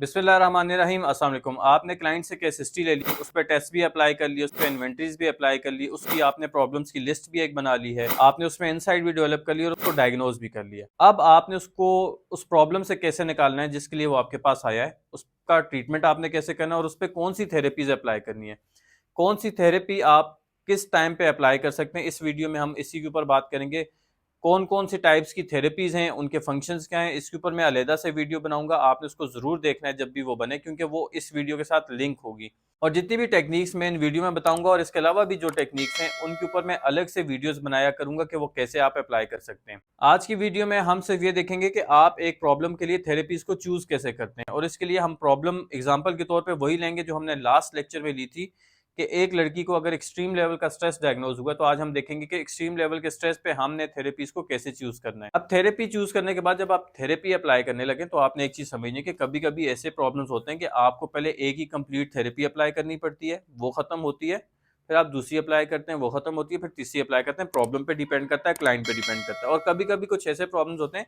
बिस्मिल्लाहिर्रहमानिर्रहीम। अस्सलाम वालेकुम। आपने क्लाइंट से केस हिस्ट्री ले ली, उस पर टेस्ट भी अप्लाई कर लिए, उस पर इन्वेंट्रीज भी अप्लाई कर ली, उसकी आपने प्रॉब्लम्स की लिस्ट भी एक बना ली है, आपने उसमें इनसाइट भी डेवलप कर ली और उसको डायग्नोज भी कर लिया। अब आपने उसको उस प्रॉब्लम से कैसे निकालना है जिसके लिए वो आपके पास आया है, उसका ट्रीटमेंट आपने कैसे करना है और उस पर कौन सी थेरेपीज अप्लाई करनी है, कौन सी थेरेपी आप किस टाइम पे अप्लाई कर सकते हैं। इस वीडियो में हम इसी के ऊपर बात करेंगे। कौन कौन सी टाइप्स की थेरेपीज हैं, उनके फंक्शंस क्या हैं, इसके ऊपर मैं अलहदा से वीडियो बनाऊंगा। आपने उसको ज़रूर देखना है जब भी वो बने, क्योंकि वो इस वीडियो के साथ लिंक होगी। और जितनी भी टेक्निक्स मैं इन वीडियो में बताऊंगा और इसके अलावा भी जो टेक्निक्स हैं उनके ऊपर मैं अलग से वीडियोस बनाया करूंगा कि वो कैसे आप अप्लाई कर सकते हैं। आज की वीडियो में हम सिर्फ ये देखेंगे कि आप एक प्रॉब्लम के लिए थेरेपीज को चूज कैसे करते हैं, और इसके लिए हम प्रॉब्लम एग्जाम्पल के तौर पर वही लेंगे जो हमने लास्ट लेक्चर में ली थी कि एक लड़की को अगर एक्सट्रीम लेवल का स्ट्रेस डायग्नोज हुआ, तो आज हम देखेंगे कि एक्सट्रीम लेवल के स्ट्रेस पे हमने थेरेपीज को कैसे चूज करना है। अब थेरेपी चूज करने के बाद जब आप थेरेपी अप्लाई करने लगे तो आपने एक चीज समझनी कि कभी कभी ऐसे प्रॉब्लम्स होते हैं कि आपको पहले एक ही कंप्लीट थेरेपी अप्लाई करनी पड़ती है, वो खत्म होती है, फिर आप दूसरी अप्लाई करते हैं, वो खत्म होती है, फिर तीसरी अप्लाई करते हैं। प्रॉब्लम पे डिपेंड करता है, क्लाइंट पे डिपेंड करता है। और कभी कभी कुछ ऐसे प्रॉब्लम्स होते हैं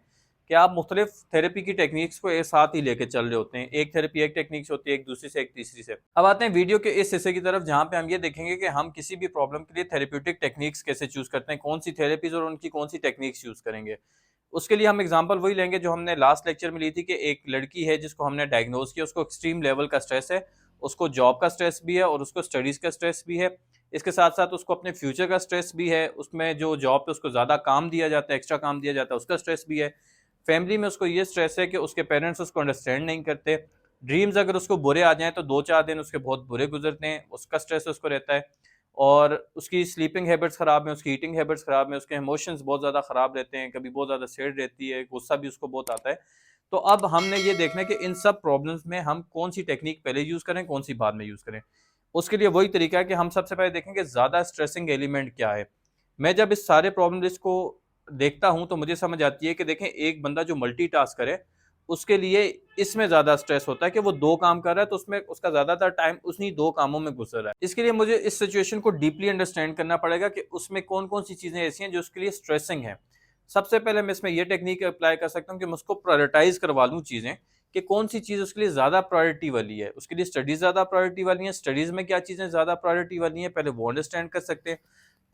कि आप मुख्तलिफ थेरेपी की टेक्निक्स को एक साथ ही लेके चल रहे होते हैं। एक थेरेपी एक टेक्निक से होती है, एक दूसरी से, एक तीसरी से। अब आते हैं वीडियो के इस हिस्से की तरफ जहां पे हम ये देखेंगे कि हम किसी भी प्रॉब्लम के लिए थेरेप्यूटिक टेक्निक्स कैसे चूज करते हैं, कौन सी थेरेपीज और उनकी कौन सी टेक्निक्स यूज करेंगे। उसके लिए हम एग्जांपल वही लेंगे जो हमने लास्ट लेक्चर में ली थी कि एक लड़की है जिसको हमने डायग्नोज किया, उसको एक्सट्रीम लेवल का स्ट्रेस है, उसको जॉब का स्ट्रेस भी है और उसको स्टडीज का स्ट्रेस भी है। इसके साथ साथ उसको अपने फ्यूचर का स्ट्रेस भी है, उसमें जो जॉब पे उसको ज्यादा काम दिया जाता है, एक्स्ट्रा काम दिया जाता है, उसका स्ट्रेस भी है। फैमिली में उसको ये स्ट्रेस है कि उसके पेरेंट्स उसको अंडरस्टैंड नहीं करते। ड्रीम्स अगर उसको बुरे आ जाएं तो 2-4 दिन उसके बहुत बुरे गुजरते हैं, उसका स्ट्रेस उसको रहता है। और उसकी स्लीपिंग हैबिट्स ख़राब हैं, उसकी ईटिंग हैबिट्स ख़राब हैं, उसके इमोशंस बहुत ज़्यादा ख़राब रहते हैं, कभी बहुत ज़्यादा सैड रहती है, गुस्सा भी उसको बहुत आता है। तो अब हमने ये देखना है कि इन सब प्रॉब्लम्स में हम कौन सी टेक्निक पहले यूज़ करें, कौन सी बाद में यूज़ करें। उसके लिए वही तरीका है कि हम सबसे पहले देखेंगे ज़्यादा स्ट्रेसिंग एलिमेंट क्या है। मैं जब इस सारे प्रॉब्लम लिस्ट को देखता हूं तो मुझे समझ आती है कि देखें, एक बंदा जो मल्टीटास्क करे उसके लिए इसमें ज्यादा स्ट्रेस होता है कि वो दो काम कर रहा है तो उसमें उसका ज्यादातर टाइम उन्हीं दो कामों में गुजर रहा है। इसके लिए मुझे इस सिचुएशन को डीपली अंडरस्टैंड करना पड़ेगा कि उसमें कौन कौन सी चीजें ऐसी हैं जो उसके लिए स्ट्रेसिंग है। सबसे पहले मैं इसमें यह टेक्निक अप्लाई कर सकता हूँ कि मैं उसको प्रायोरिटाइज करवा लूँ चीजें, कि कौन सी चीज उसके लिए ज्यादा प्रायोरिटी वाली है। उसके लिए स्टडीज ज्यादा प्रायोरिटी वाली है, स्टडीज में क्या चीजें ज्यादा प्रायोरिटी वाली है, पहले वो अंडरस्टैंड कर सकते हैं।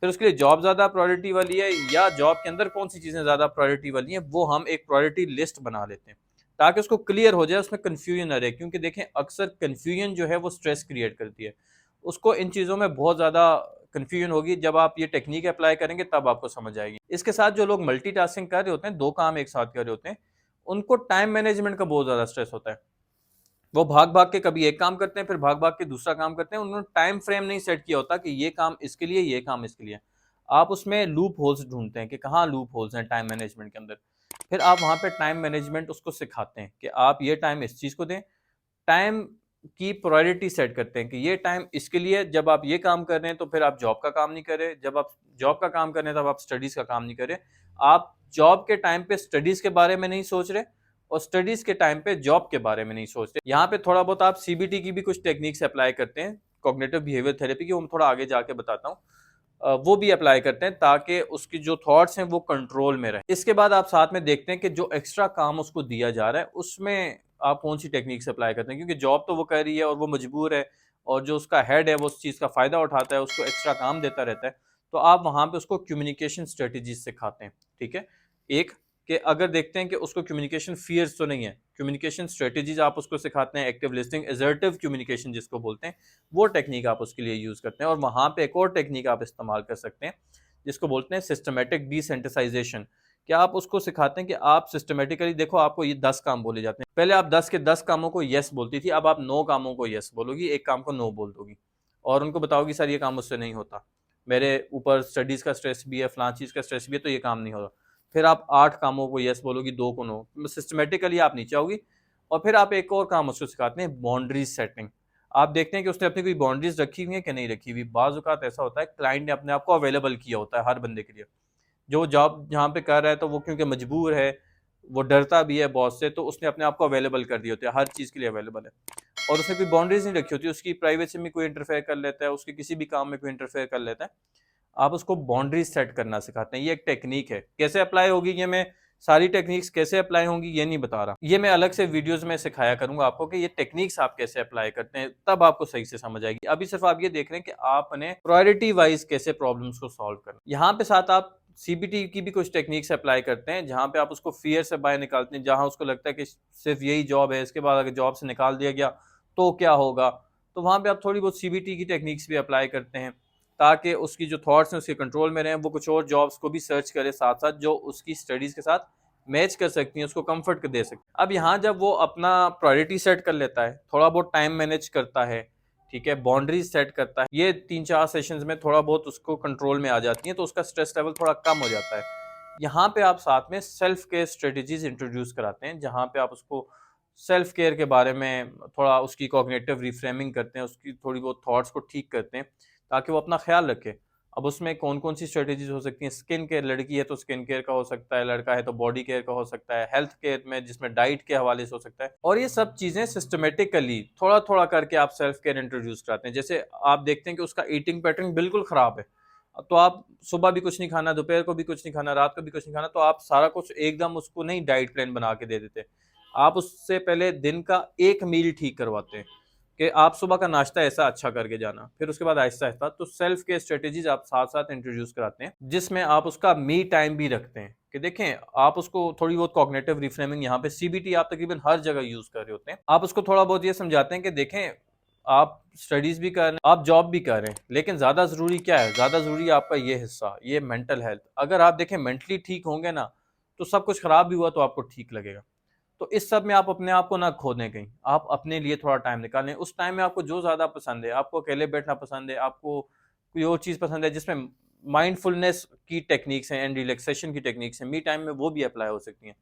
फिर उसके लिए जॉब ज़्यादा प्रायोरिटी वाली है या जॉब के अंदर कौन सी चीज़ें ज़्यादा प्रायोरिटी वाली हैं, वो हम एक प्रायोरिटी लिस्ट बना लेते हैं ताकि उसको क्लियर हो जाए, उसमें कन्फ्यूजन ना रहे। क्योंकि देखें, अक्सर कन्फ्यूजन जो है वो स्ट्रेस क्रिएट करती है। उसको इन चीज़ों में बहुत ज़्यादा कन्फ्यूजन होगी, जब आप ये टेक्निक अप्लाई करेंगे तब आपको समझ आएगी। इसके साथ जो लोग मल्टीटास्किंग कर रहे होते हैं, दो काम एक साथ कर रहे होते हैं, उनको टाइम मैनेजमेंट का बहुत ज़्यादा स्ट्रेस होता है। वो भाग भाग के कभी एक काम करते हैं, फिर भाग भाग के दूसरा काम करते हैं। उन्होंने टाइम फ्रेम नहीं सेट किया होता कि ये काम इसके लिए, ये काम इसके लिए। आप उसमें लूप होल्स ढूंढते हैं कि कहाँ लूप होल्स हैं टाइम मैनेजमेंट के अंदर। फिर आप वहां पे टाइम मैनेजमेंट उसको सिखाते हैं कि आप ये टाइम इस चीज को दें। टाइम की प्रायोरिटी सेट करते हैं कि ये टाइम इसके लिए, जब आप ये काम कर रहे हैं तो फिर आप जॉब का काम नहीं कर रहे, जब आप जॉब का काम कर रहे हैं तब आप स्टडीज का काम नहीं कर रहे। आप जॉब के टाइम पे स्टडीज के बारे में नहीं सोच रहे और स्टडीज के टाइम पे जॉब के बारे में नहीं सोच रहे। यहाँ पे थोड़ा बहुत आप सीबीटी की भी कुछ टेक्निक्स अप्लाई करते हैं, कॉग्निटिव बिहेवियर थेरेपी की, वो मैं थोड़ा आगे जाके बताता हूँ। वो भी अप्लाई करते हैं ताकि उसकी जो थॉट्स हैं वो कंट्रोल में रहे। इसके बाद आप साथ में देखते हैं कि जो एक्स्ट्रा काम उसको दिया जा रहा है उसमें आप कौन सी टेक्निक्स अप्लाई करते हैं, क्योंकि जॉब तो वो कर रही है और वो मजबूर है, और जो उसका हेड है वो उस चीज़ का फ़ायदा उठाता है, उसको एक्स्ट्रा काम देता रहता है। तो आप वहाँ पे उसको कम्युनिकेशन स्ट्रेटजीज सिखाते हैं। ठीक है, एक कि अगर देखते हैं कि उसको कम्युनिकेशन फियर्स तो नहीं है, कम्युनिकेशन स्ट्रेटजीज आप उसको सिखाते हैं, एक्टिव लिसनिंग, असर्टिव कम्युनिकेशन जिसको बोलते हैं, वो टेक्निक आप उसके लिए यूज़ करते हैं। और वहाँ पे एक और टेक्निक आप इस्तेमाल कर सकते हैं जिसको बोलते हैं सिस्टमेटिक डिसेंटिसाइजेशन। क्या आप उसको सिखाते हैं कि आप सिस्टमेटिकली, देखो आपको ये 10 काम बोले जाते हैं, पहले आप 10 के 10 कामों को यस बोलती थी, अब आप 9 कामों को यस बोलोगी, एक काम को नो बोल दोगी और उनको बताओगी सर ये काम मुझसे नहीं होता, मेरे ऊपर स्टडीज का स्ट्रेस भी है, फलां चीज़ का स्ट्रेस भी है, तो ये काम नहीं होगा। फिर आप 8 कामों को यस बोलोगी, 2 को नो। सिस्टमेटिकली आप नीचे आओगी। और फिर आप एक और काम उसको सिखाते हैं, बाउंड्रीज सेटिंग। आप देखते हैं कि उसने अपनी कोई बाउंड्रीज रखी हुई है कि नहीं रखी हुई। बाज़ औक़ात ऐसा होता है क्लाइंट ने अपने आप को अवेलेबल किया होता है हर बंदे के लिए, जो जॉब जहाँ पे कर रहा है, तो वो क्योंकि मजबूर है, वो डरता भी है बॉस से, तो उसने अपने आप को अवेलेबल कर दिया होता है, हर चीज़ के लिए अवेलेबल है। और उसने कोई बाउंड्रीज नहीं रखी होती, उसकी प्राइवेसी में कोई इंटरफेयर कर लेता है, उसके किसी भी काम में कोई इंटरफेयर कर लेता है। आप उसको बाउंड्रीज सेट करना सिखाते हैं। ये एक टेक्निक है, कैसे अप्लाई होगी ये मैं सारी टेक्निक्स कैसे अप्लाई होंगी ये नहीं बता रहा, ये मैं अलग से वीडियोस में सिखाया करूंगा आपको कि ये टेक्निक्स आप कैसे अप्लाई करते हैं, तब आपको सही से समझ आएगी। अभी सिर्फ आप ये देख रहे हैं कि आपने प्रायोरिटी वाइज कैसे प्रॉब्लम्स को सॉल्व करना। यहाँ पे साथ आप सीबीटी की भी कुछ टेक्निक्स अप्लाई करते हैं, जहां पे आप उसको फियर से बाहर निकालते हैं, जहां उसको लगता है कि सिर्फ यही जॉब है, इसके बाद अगर जॉब से निकाल दिया गया तो क्या होगा, तो वहां पे आप थोड़ी बहुत सीबीटी की टेक्निक्स भी अप्लाई करते हैं, ताकि उसकी जो थॉट्स हैं उसके कंट्रोल में रहें, वो कुछ और जॉब्स को भी सर्च करे साथ साथ जो उसकी स्टडीज के साथ मैच कर सकती हैं, उसको कंफर्ट दे सकती हैं। अब यहाँ जब वो अपना प्रायोरिटी सेट कर लेता है, थोड़ा बहुत टाइम मैनेज करता है, ठीक है, बाउंड्रीज सेट करता है, ये 3-4 सेशंस में थोड़ा बहुत उसको कंट्रोल में आ जाती हैं, तो उसका स्ट्रेस लेवल थोड़ा कम हो जाता है। यहाँ पे आप साथ में सेल्फ केयर स्ट्रेटेजीज इंट्रोड्यूस कराते हैं, जहाँ पे आप उसको सेल्फ केयर के बारे में थोड़ा उसकी कॉग्निटिव रिफ्रेमिंग करते हैं, उसकी थोड़ी बहुत थॉट्स को ठीक करते हैं ताकि वो अपना ख्याल रखे। अब उसमें कौन कौन सी स्ट्रेटेजीज हो सकती हैं, स्किन केयर, लड़की है तो स्किन केयर का हो सकता है, लड़का है तो बॉडी केयर का हो सकता है, हेल्थ केयर में जिसमें डाइट के हवाले से हो सकता है, और ये सब चीज़ें सिस्टमेटिकली थोड़ा थोड़ा करके आप सेल्फ केयर इंट्रोड्यूस कराते हैं। जैसे आप देखते हैं कि उसका ईटिंग पैटर्न बिल्कुल ख़राब है, तो आप सुबह भी कुछ नहीं खाना, दोपहर को भी कुछ नहीं खाना, रात को भी कुछ नहीं खाना, तो आप सारा कुछ एकदम उसको नहीं डाइट प्लान बना के दे देते, आप उससे पहले दिन का एक मील ठीक करवाते हैं कि आप सुबह का नाश्ता ऐसा अच्छा करके जाना, फिर उसके बाद आहिस्ता आहिस्ता तो सेल्फ केयर स्ट्रेटेजीज आप साथ साथ इंट्रोड्यूस कराते हैं, जिसमें आप उसका मी टाइम भी रखते हैं कि देखें आप उसको थोड़ी बहुत कॉग्निटिव रिफ्रेमिंग, यहाँ पे सीबीटी आप तकरीबन हर जगह यूज कर रहे होते हैं, आप उसको थोड़ा बहुत ये समझाते हैं कि देखें आप स्टडीज भी कर रहे हैं, आप जॉब भी कर रहे हैं, लेकिन ज्यादा जरूरी क्या है, ज्यादा जरूरी है आपका ये हिस्सा, ये मेंटल हेल्थ। अगर आप देखें मेंटली ठीक होंगे ना तो सब कुछ खराब भी हुआ तो आपको ठीक लगेगा। तो इस सब में आप अपने आप को ना खो दें कहीं, आप अपने लिए थोड़ा टाइम निकालें, उस टाइम में आपको जो ज़्यादा पसंद है, आपको अकेले बैठना पसंद है, आपको कोई और चीज़ पसंद है जिसमें माइंडफुलनेस की टेक्निक्स हैं एंड रिलैक्सेशन की टेक्निक्स हैं, मी टाइम में वो भी अप्लाई हो सकती हैं।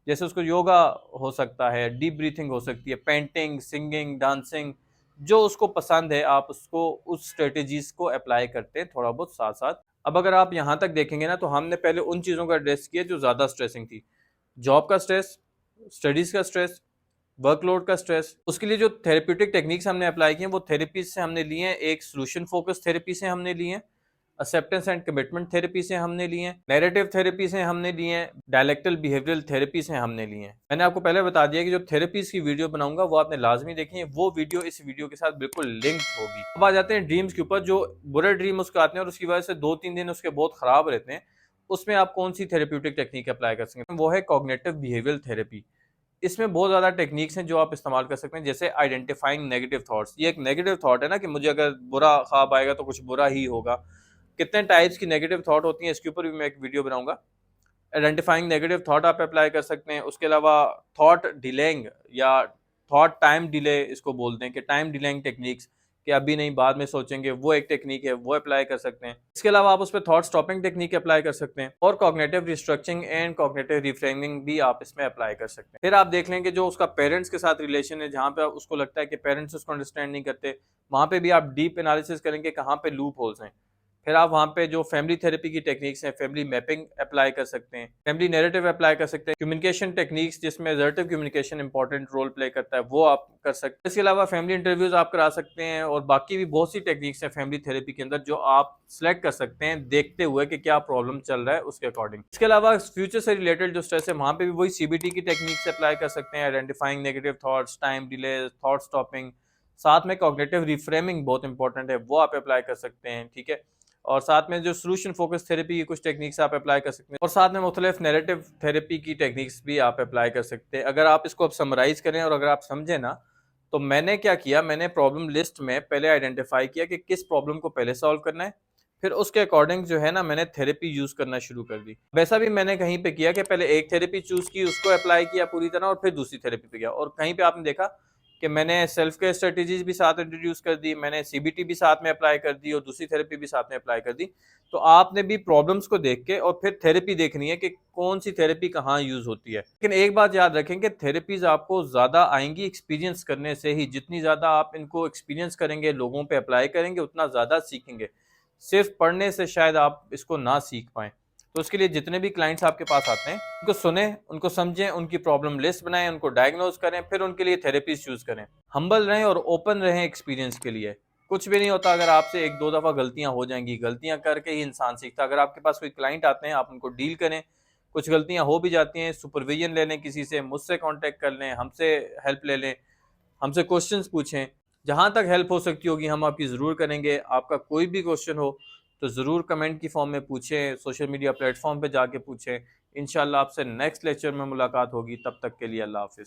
जैसे उसको योगा हो सकता है, डीप ब्रीथिंग हो सकती है, पेंटिंग, सिंगिंग, डांसिंग, जो उसको पसंद है आप उसको उस स्ट्रेटेजीज को अप्लाई करते हैं थोड़ा बहुत साथ साथ। अब अगर आप यहाँ तक देखेंगे ना तो हमने पहले उन चीज़ों का एड्रेस किया जो ज़्यादा स्ट्रेसिंग थी, जॉब का स्ट्रेस, स्टडीज का स्ट्रेस, वर्कलोड का स्ट्रेस। उसके लिए जो थेरेप्यूटिक टेक्निक्स हमने अप्लाई की हैं वो थेरेपी से हमने लिए हैं, एक सोल्यूशन फोकस थेरेपी से हमने लिए हैं, एक्सेप्टेंस एंड कमिटमेंट थेरेपी से हमने लिए हैं, नैरेटिव थेरेपी से हमने लिए हैं, डायलेक्टल बिहेवियरल थेरेपी से हमने लिए हैं। मैंने आपको पहले बता दिया कि जो थेरेपीज की वीडियो बनाऊंगा वो आपने लाजमी देखी है, वो वीडियो इस वीडियो के साथ बिल्कुल लिंक होगी। अब आ जाते हैं ड्रीम्स के ऊपर, जो बुरे ड्रीम उसको आते हैं और उसकी वजह से 2-3 दिन उसके बहुत खराब रहते हैं, उसमें आप कौन सी थेरेप्यूटिक टेक्निक अप्लाई कर सकते हैं, वो है कॉग्निटिव बिहेवियरल थेरेपी। इसमें बहुत ज़्यादा टेक्निक्स हैं जो आप इस्तेमाल कर सकते हैं, जैसे आइडेंटिफाइंग नेगेटिव थॉट्स। ये एक नेगेटिव थॉट है ना कि मुझे अगर बुरा ख्वाब आएगा तो कुछ बुरा ही होगा। कितने टाइप्स की नेगेटिव थॉट होती हैं इसके ऊपर भी मैं एक वीडियो बनाऊंगा। आइडेंटिफाइंग नेगेटिव थॉट आप अप्लाई कर सकते हैं। उसके अलावा थॉट डिलेइंग या थॉट टाइम डिले इसको बोलते हैं कि टाइम डिलेइंग टेक्निक्स, कि अभी नहीं बाद में सोचेंगे, वो एक टेक्निक है, वो अप्लाई कर सकते हैं। इसके अलावा आप उस पर थॉट स्टॉपिंग टेक्निक अप्लाई कर सकते हैं और cognitive restructuring and cognitive reframing भी आप इसमें अप्लाई कर सकते हैं। फिर आप देख लेंगे जो उसका पेरेंट्स के साथ रिलेशन है, जहाँ पे उसको लगता है कि पेरेंट्स उसको अंडरस्टैंड नहीं करते, वहाँ पे भी आप डीप एनालिसिस करेंगे कहाँ पे लूप होल्स हैं। फिर आप वहाँ पे जो फैमिली थेरेपी की टेक्निक्स हैं, फैमिली मैपिंग अप्लाई कर सकते हैं, फैमिली नैरेटिव अप्लाई कर सकते हैं, कम्युनिकेशन टेक्निक्स जिसमें assertive communication important role play करता है वो आप कर सकते हैं। इसके अलावा फैमिली इंटरव्यूज आप करा सकते हैं और बाकी भी बहुत सी टेक्निक्स हैं फैमिली थेरेपी के अंदर जो आप सिलेक्ट कर सकते हैं देखते हुए कि क्या प्रॉब्लम चल रहा है उसके अकॉर्डिंग। इसके अलावा फ्यूचर से रिलेटेड जो स्ट्रेस है वहाँ पे भी वही सीबीटी की टेक्निक्स अप्लाई कर सकते हैं, identifying negative thoughts, time delay, thought stopping, साथ में कॉग्निटिव रिफ्रेमिंग बहुत इंपॉर्टेंट है, वो आप अप्लाई कर सकते हैं, ठीक है। और साथ में जो सोल्यूशन फोकस थेरेपी की कुछ टेक्निक्स आप अप्लाई कर सकते हैं और साथ में मुख्तलिफ नैरेटिव थेरेपी की टेक्निक्स भी आप अप्लाई कर सकते हैं। अगर आप इसको अब समराइज करें और अगर आप समझें ना, तो मैंने क्या किया, मैंने प्रॉब्लम लिस्ट में पहले आइडेंटिफाई किया कि किस प्रॉब्लम को पहले सॉल्व करना है, फिर उसके अकॉर्डिंग जो है ना मैंने थेरेपी यूज करना शुरू कर दी। वैसा भी मैंने कहीं पे किया कि पहले एक थेरेपी चूज की, उसको अप्लाई किया पूरी तरह और फिर दूसरी थेरेपी पे गया, और कहीं पे आपने देखा कि मैंने सेल्फ केयर स्ट्रेटेजीज भी साथ इंट्रोड्यूस कर दी, मैंने सीबीटी भी साथ में अप्लाई कर दी और दूसरी थेरेपी भी साथ में अप्लाई कर दी। तो आपने भी प्रॉब्लम्स को देख के और फिर थेरेपी देखनी है कि कौन सी थेरेपी कहाँ यूज होती है। लेकिन एक बात याद रखें कि थेरेपीज आपको ज्यादा आएंगी एक्सपीरियंस करने से ही, जितनी ज्यादा आप इनको एक्सपीरियंस करेंगे, लोगों पे अप्लाई करेंगे, उतना ज्यादा सीखेंगे। सिर्फ पढ़ने से शायद आप इसको ना सीख पाएं। तो उसके लिए जितने भी क्लाइंट्स आपके पास आते हैं उनको सुने, उनको समझें, उनकी प्रॉब्लम लिस्ट बनाएं, उनको डायग्नोज करें, फिर उनके लिए थेरेपीज चूज करें। हम्बल रहें और ओपन रहें एक्सपीरियंस के लिए। कुछ भी नहीं होता, अगर आपसे 1-2 दफ़ा गलतियां हो जाएंगी, गलतियां करके ही इंसान सीखता है। अगर आपके पास कोई क्लाइंट आते हैं आप उनको डील करें, कुछ गलतियां हो भी जाती हैं, सुपरविजन ले लें किसी से, मुझसे कांटेक्ट कर लें, हमसे हेल्प ले लें, हमसे क्वेश्चंस पूछें। जहां तक हेल्प हो सकती होगी हम आपकी ज़रूर करेंगे। आपका कोई भी क्वेश्चन हो तो ज़रूर कमेंट की फॉर्म में पूछें, सोशल मीडिया प्लेटफॉर्म पे जाके पूछें। इंशाल्लाह आपसे नेक्स्ट लेक्चर में मुलाकात होगी। तब तक के लिए अल्लाह हाफिज़।